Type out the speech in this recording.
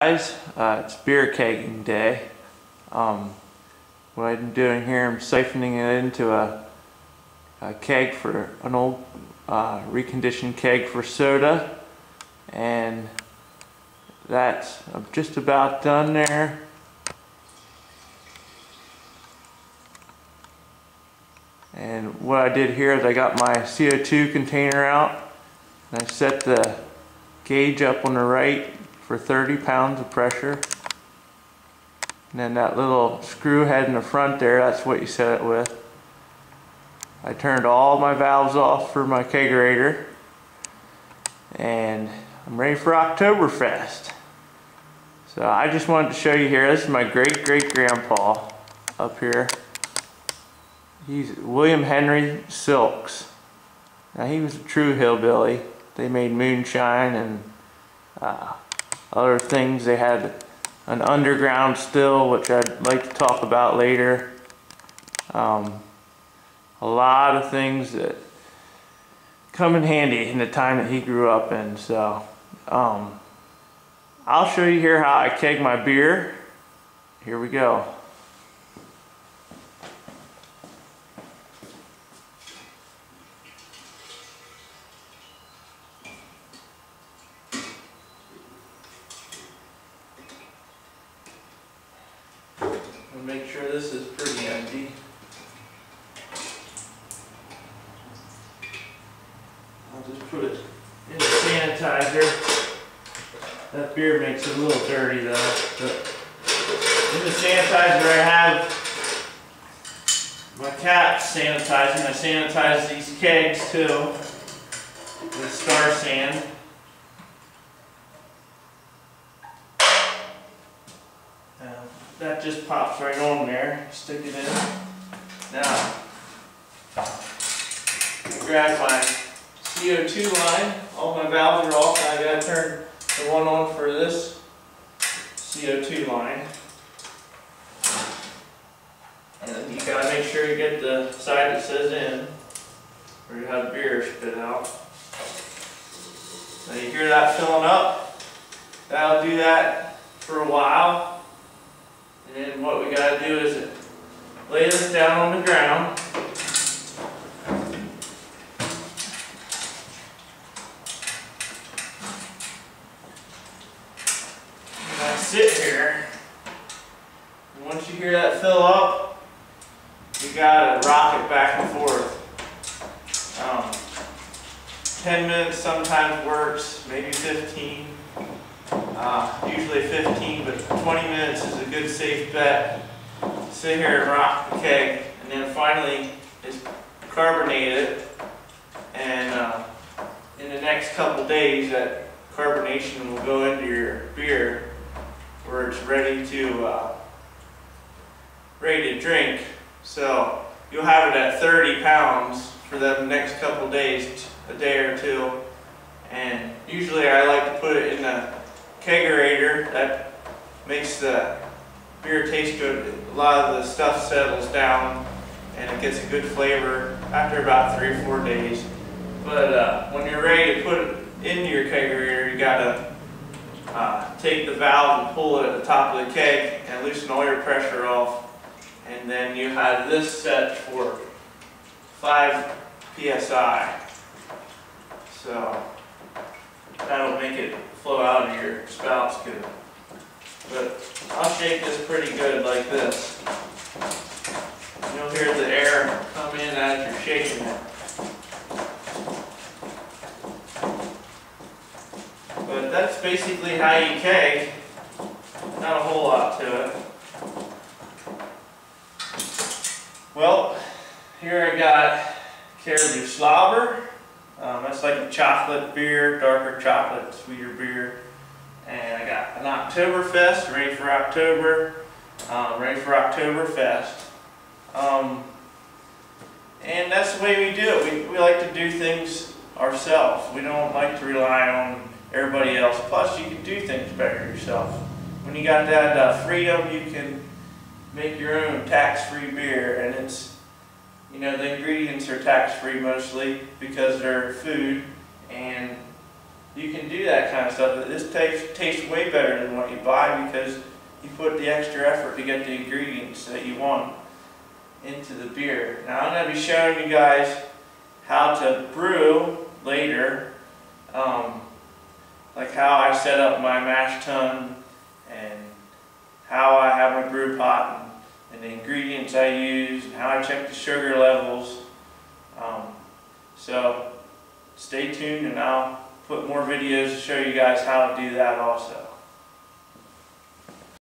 Guys, it's beer kegging day. What I'm doing here, I'm siphoning it into a keg for an old reconditioned keg for soda, and that's just about done there. And what I did here is I got my CO2 container out and I set the gauge up on the right for 30 pounds of pressure. And then that little screw head in the front there, that's what you set it with. I turned all my valves off for my kegerator, and I'm ready for Oktoberfest. So I just wanted to show you here, this is my great-great-grandpa up here. He's William Henry Silks. Now he was a true hillbilly. They made moonshine and other things. They had an underground still, which I'd like to talk about later. A lot of things that come in handy in the time that he grew up in. So I'll show you here how I keg my beer. Here we go. Make sure this is pretty empty. I'll just put it in the sanitizer. That beer makes it a little dirty though. But in the sanitizer I have my caps sanitizing. I sanitize these kegs too with Star San. That just pops right on there. Stick it in. Now, I grab my CO2 line. All my valves are off. I gotta turn the one on for this CO2 line. And then you gotta make sure you get the side that says in, or you have beer spit out. Now you hear that filling up. That'll do that for a while. And then what we got to do is lay this down on the ground. And I sit here. And once you hear that fill up, you got to rock it back and forth. 10 minutes sometimes works, maybe 15. Usually 15, but 20 minutes is a good safe bet. Sit here and rock the keg, and then finally is carbonate it. And in the next couple days, that carbonation will go into your beer, where it's ready to drink. So you'll have it at 30 pounds for the next couple days, a day or two. And usually I like to put it in the kegerator. That makes the beer taste good. A lot of the stuff settles down and it gets a good flavor after about 3 or 4 days. But when you're ready to put it into your kegerator, you gotta take the valve and pull it at the top of the keg and loosen all your pressure off. And then you have this set for 5 psi. So that'll make it flow out of your spouts good. But I'll shake this pretty good like this. You'll hear the air come in as you're shaking it. But that's basically how you keg. Not a whole lot to it. Well, here I got Caribou Slobber. That's like a chocolate beer, darker chocolate, sweeter beer. And I got an Oktoberfest, ready for October, ready for Oktoberfest. And that's the way we do it. We like to do things ourselves. We don't like to rely on everybody else. Plus, you can do things better yourself. When you got that freedom, you can make your own tax-free beer, and it's, you know, the ingredients are tax-free mostly because they're food, and you can do that kind of stuff. This tastes way better than what you buy because you put the extra effort to get the ingredients that you want into the beer. Now I'm going to be showing you guys how to brew later, like how I set up my mash tun and how I have my brew pot and the ingredients I use and how I check the sugar levels. So stay tuned and I'll put more videos to show you guys how to do that also.